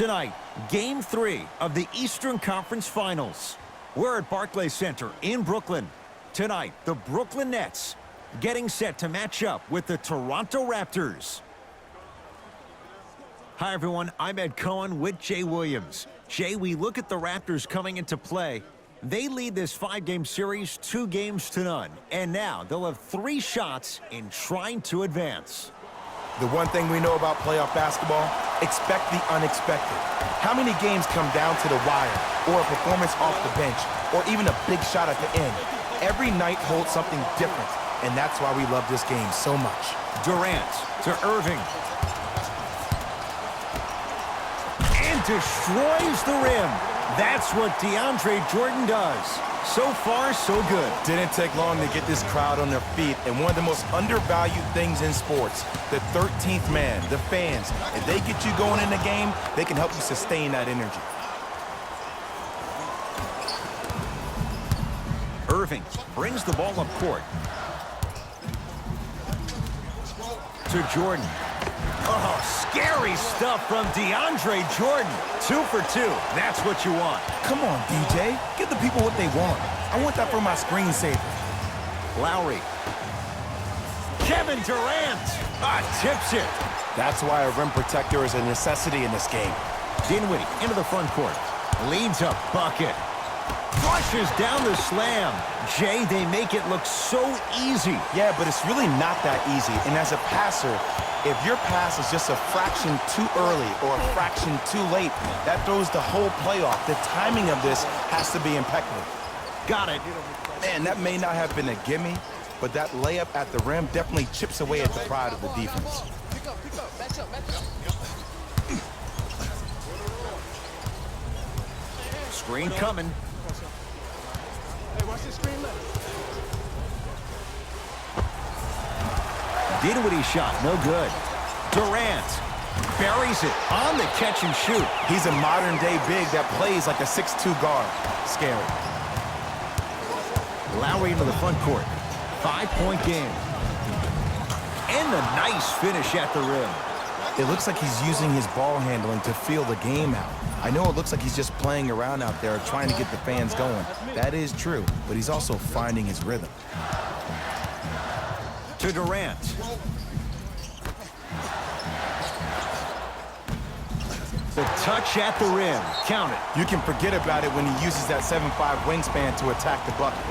Tonight, Game 3 of the Eastern Conference Finals. We're at Barclays Center in Brooklyn. Tonight, the Brooklyn Nets getting set to match up with the Toronto Raptors. Hi, everyone. I'm Ed Cohen with Jay Williams. Jay, we look at the Raptors coming into play. They lead this 5-game series 2-0. And now they'll have 3 shots in trying to advance. The one thing we know about playoff basketball, expect the unexpected. How many games come down to the wire, or a performance off the bench, or even a big shot at the end? Every night holds something different, and that's why we love this game so much. Durant to Irving. And destroys the rim. That's what DeAndre Jordan does. So far, so good. Didn't take long to get this crowd on their feet, and one of the most undervalued things in sports, the 13th man, the fans. If they get you going in the game, they can help you sustain that energy. Irving brings the ball up court. To Jordan. Oh, scary stuff from DeAndre Jordan. 2 for 2. That's what you want. Come on, DJ. Give the people what they want. I want that for my screensaver. Lowry. Kevin Durant. Tips it. That's why a rim protector is a necessity in this game. Dinwiddie into the front court. Leads a bucket. Flushes down the slam. Jay, they make it look so easy. Yeah, but it's really not that easy. And as a passer, if your pass is just a fraction too early or a fraction too late, that throws the whole play off. The timing of this has to be impeccable. Got it. Man, that may not have been a gimme, but that layup at the rim definitely chips away at the pride of the defense. Screen coming. Hey, watch this screen left. Dinwiddie shot, no good. Durant buries it on the catch and shoot. He's a modern-day big that plays like a 6'2 guard. Scary. Lowry into the front court. 5-point game. And a nice finish at the rim. It looks like he's using his ball handling to feel the game out. I know it looks like he's just playing around out there trying to get the fans going. That is true, but he's also finding his rhythm. To Durant. The touch at the rim. Count it. You can forget about it when he uses that 7'5 wingspan to attack the bucket.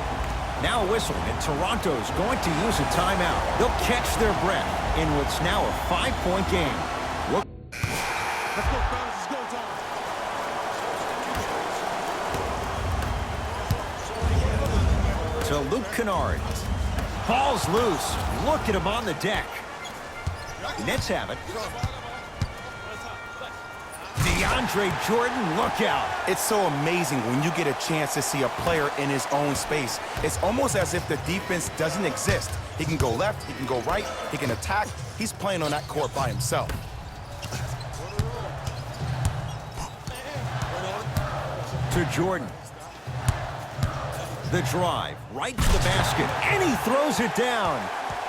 Now a whistle, and Toronto's going to use a timeout. They'll catch their breath in what's now a 5-point game. Look. Let's go, fellas. It's go time. To Luke Kennard. Ball's loose. Look at him on the deck. Nets have it. DeAndre Jordan, look out. It's so amazing when you get a chance to see a player in his own space. It's almost as if the defense doesn't exist. He can go left, he can go right, he can attack. He's playing on that court by himself. To Jordan. The drive, right to the basket, and he throws it down.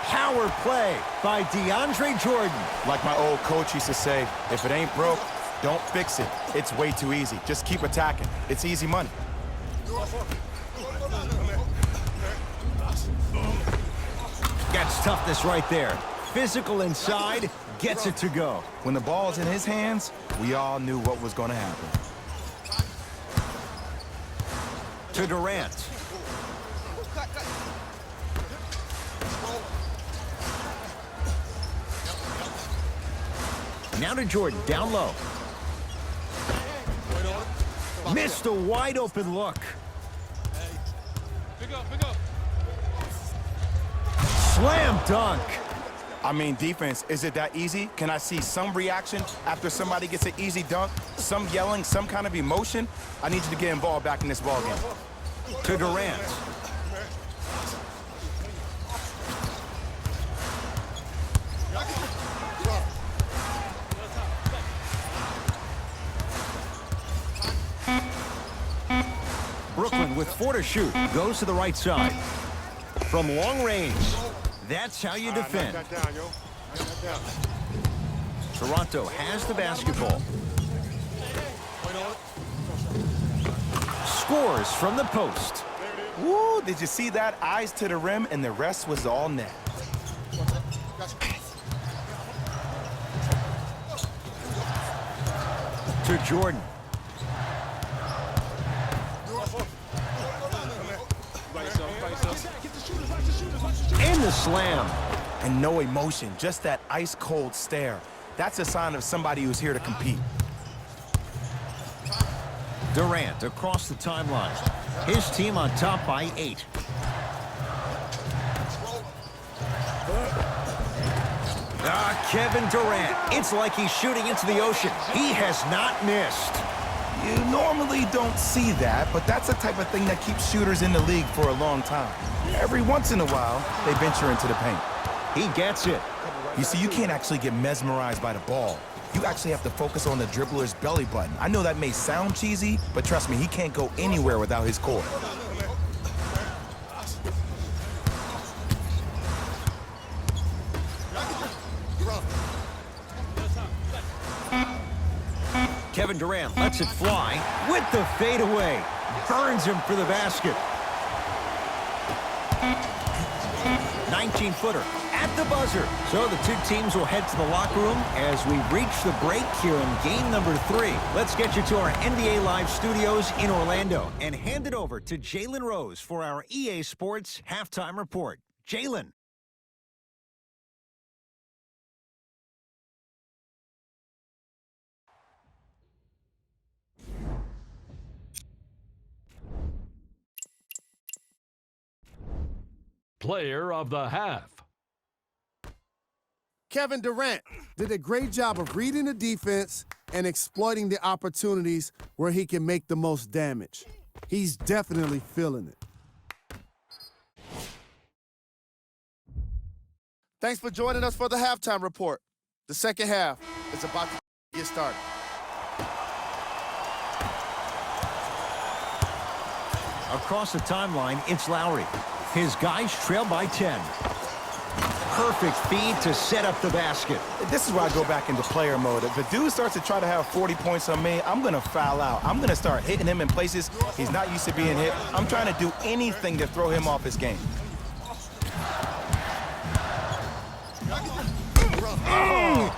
Power play by DeAndre Jordan. Like my old coach used to say, if it ain't broke, don't fix it. It's way too easy. Just keep attacking. It's easy money. Gets toughness right there. Physical inside, gets it to go. When the ball's in his hands, we all knew what was going to happen. To Durant. Now to Jordan, down low. Missed a wide open look. Pick up. Slam dunk. I mean, defense, is it that easy? Can I see some reaction after somebody gets an easy dunk? Some yelling, some kind of emotion? I need you to get involved back in this ballgame. To Durant. Brooklyn with 4 to shoot. Goes to the right side. From long range. That's how you defend. Knock that down, yo. Knock that down. Toronto has the basketball. scores from the post. Woo, did you see that? Eyes to the rim, and the rest was all net. To Jordan. And the slam. And no emotion, just that ice-cold stare. That's a sign of somebody who's here to compete. Durant across the timeline. His team on top by 8. Kevin Durant. It's like he's shooting into the ocean. He has not missed. You normally don't see that, but that's the type of thing that keeps shooters in the league for a long time. Every once in a while, they venture into the paint. He gets it. You see, you can't actually get mesmerized by the ball. You actually have to focus on the dribbler's belly button. I know that may sound cheesy, but trust me, he can't go anywhere without his core. Kevin Durant lets it fly with the fadeaway. Burns him for the basket. 19-footer at the buzzer. So the two teams will head to the locker room as we reach the break here in game number 3. Let's get you to our NBA Live studios in Orlando and hand it over to Jalen Rose for our EA Sports halftime report. Jalen. Player of the half. Kevin Durant did a great job of reading the defense and exploiting the opportunities where he can make the most damage. He's definitely feeling it. Thanks for joining us for the halftime report. The second half is about to get started. Across the timeline, it's Lowry. His guys trail by 10. Perfect feed to set up the basket. This is where I go back into player mode. If a dude starts to try to have 40 points on me, I'm going to foul out. I'm going to start hitting him in places he's not used to being hit. I'm trying to do anything to throw him off his game.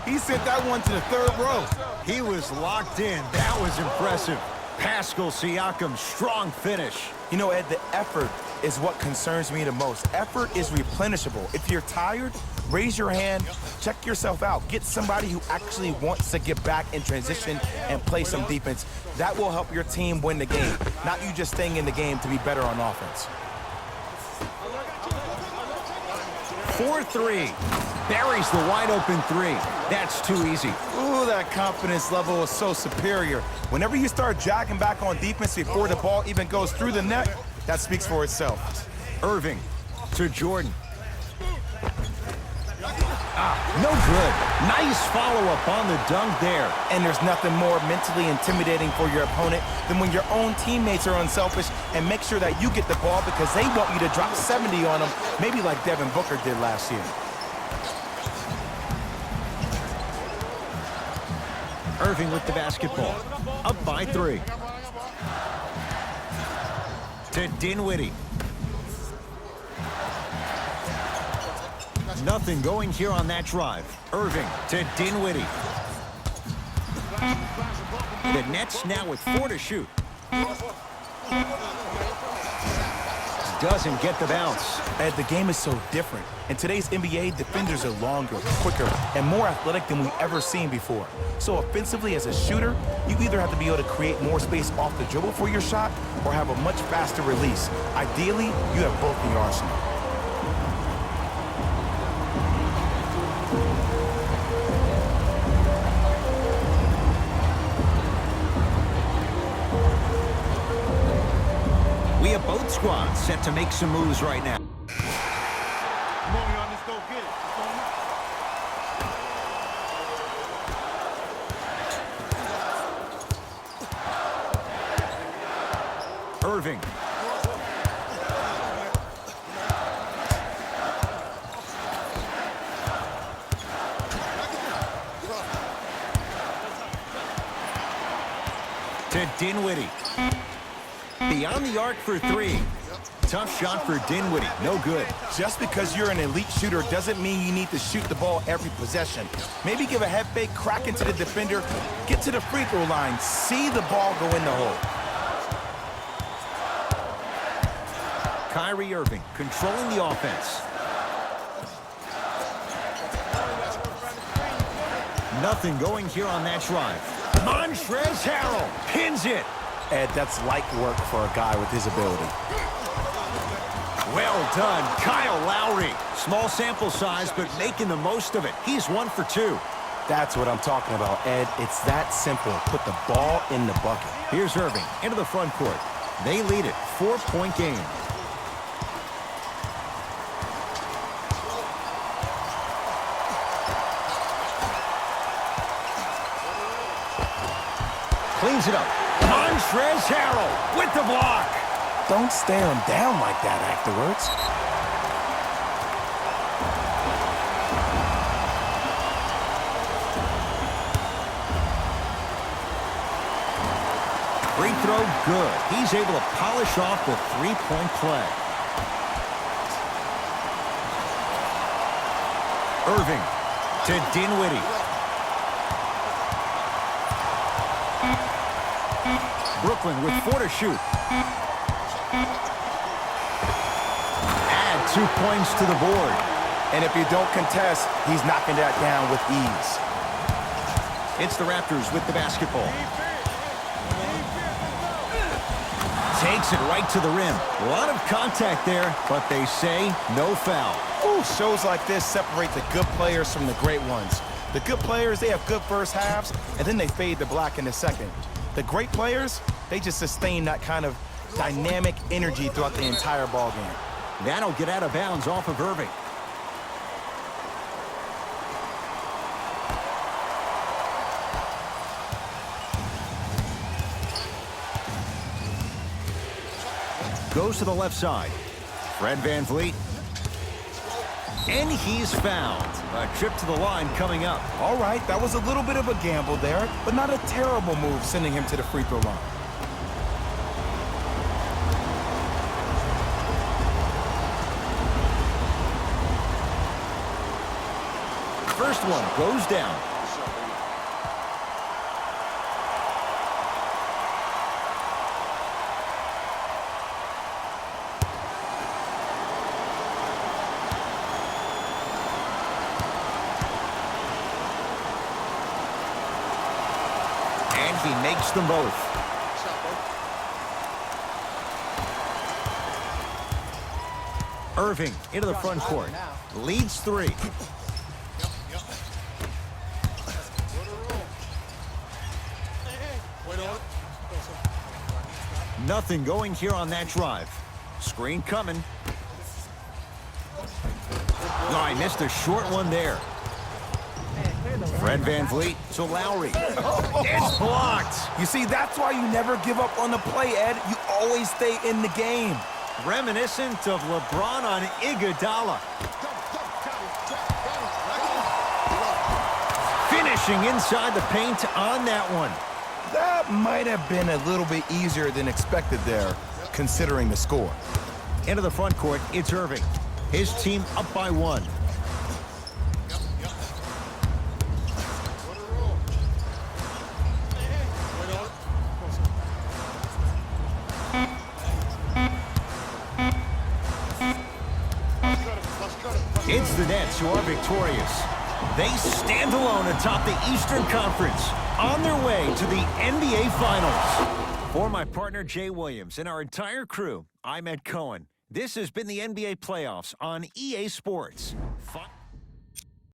He sent that one to the third row. He was locked in. That was impressive. Pascal Siakam's strong finish. You know, Ed, the effort is what concerns me the most. Effort is replenishable. If you're tired, raise your hand, check yourself out. Get somebody who actually wants to get back in transition and play some defense. That will help your team win the game, not you just staying in the game to be better on offense. 4-3. Buries the wide-open 3. That's too easy. Ooh, that confidence level is so superior. Whenever you start jogging back on defense before the ball even goes through the net, that speaks for itself. Irving to Jordan. No good. Nice follow-up on the dunk there. And there's nothing more mentally intimidating for your opponent than when your own teammates are unselfish and make sure that you get the ball because they want you to drop 70 on them, maybe like Devin Booker did last year. Irving with the basketball. Up by 3. To Dinwiddie. Nothing going here on that drive. Irving to Dinwiddie. The Nets now with 4 to shoot. Doesn't get the bounce. Ed, the game is so different. In today's NBA, defenders are longer, quicker, and more athletic than we've ever seen before. So offensively, as a shooter, you either have to be able to create more space off the dribble for your shot or have a much faster release. Ideally, you have both in your arsenal. We have both squads set to make some moves right now. Come on, y'all, let's go get it. Irving. To Dinwiddie. Beyond the arc for three. Tough shot for Dinwiddie. No good. Just because you're an elite shooter doesn't mean you need to shoot the ball every possession. Maybe give a head fake, crack into the defender, get to the free throw line, see the ball go in the hole. Kyrie Irving controlling the offense. Nothing going here on that drive. Montrezl Harrell pins it. Ed, that's light work for a guy with his ability. Well done, Kyle Lowry. Small sample size, but making the most of it. He's 1 for 2. That's what I'm talking about, Ed. It's that simple. Put the ball in the bucket. Here's Irving into the front court. They lead it, 4-point game. Cleans it up. Montrezl Harrell with the block. Don't stare him down like that afterwards. Free throw good. He's able to polish off the three-point play. Irving to Dinwiddie. Brooklyn with 4 to shoot. Add 2 points to the board. And if you don't contest, he's knocking that down with ease. It's the Raptors with the basketball. Takes it right to the rim. A lot of contact there, but they say no foul. Ooh, shows like this separate the good players from the great ones. The good players, they have good first halves, and then they fade to black in the second. The great players, they just sustain that kind of dynamic energy throughout the entire ball game. That'll get out of bounds off of Irving. Goes to the left side. Fred VanVleet. And he's fouled. A trip to the line coming up. All right, that was a little bit of a gamble there, but not a terrible move sending him to the free throw line. First one goes down. And he makes them both. Irving into the front court. Leads 3. Nothing going here on that drive. Screen coming. Oh, I missed a short one there. Fred VanVleet to Lowry. It's blocked. You see, that's why you never give up on the play, Ed. You always stay in the game. Reminiscent of LeBron on Iguodala. Finishing inside the paint on that one. That might have been a little bit easier than expected there, considering the score. Into the front court, it's Irving. His team up by 1. It's the Nets who are victorious. They stand alone atop the Eastern Conference, on their way to the NBA Finals. For my partner Jay Williams and our entire crew, I'm Ed Cohen. This has been the NBA Playoffs on EA Sports.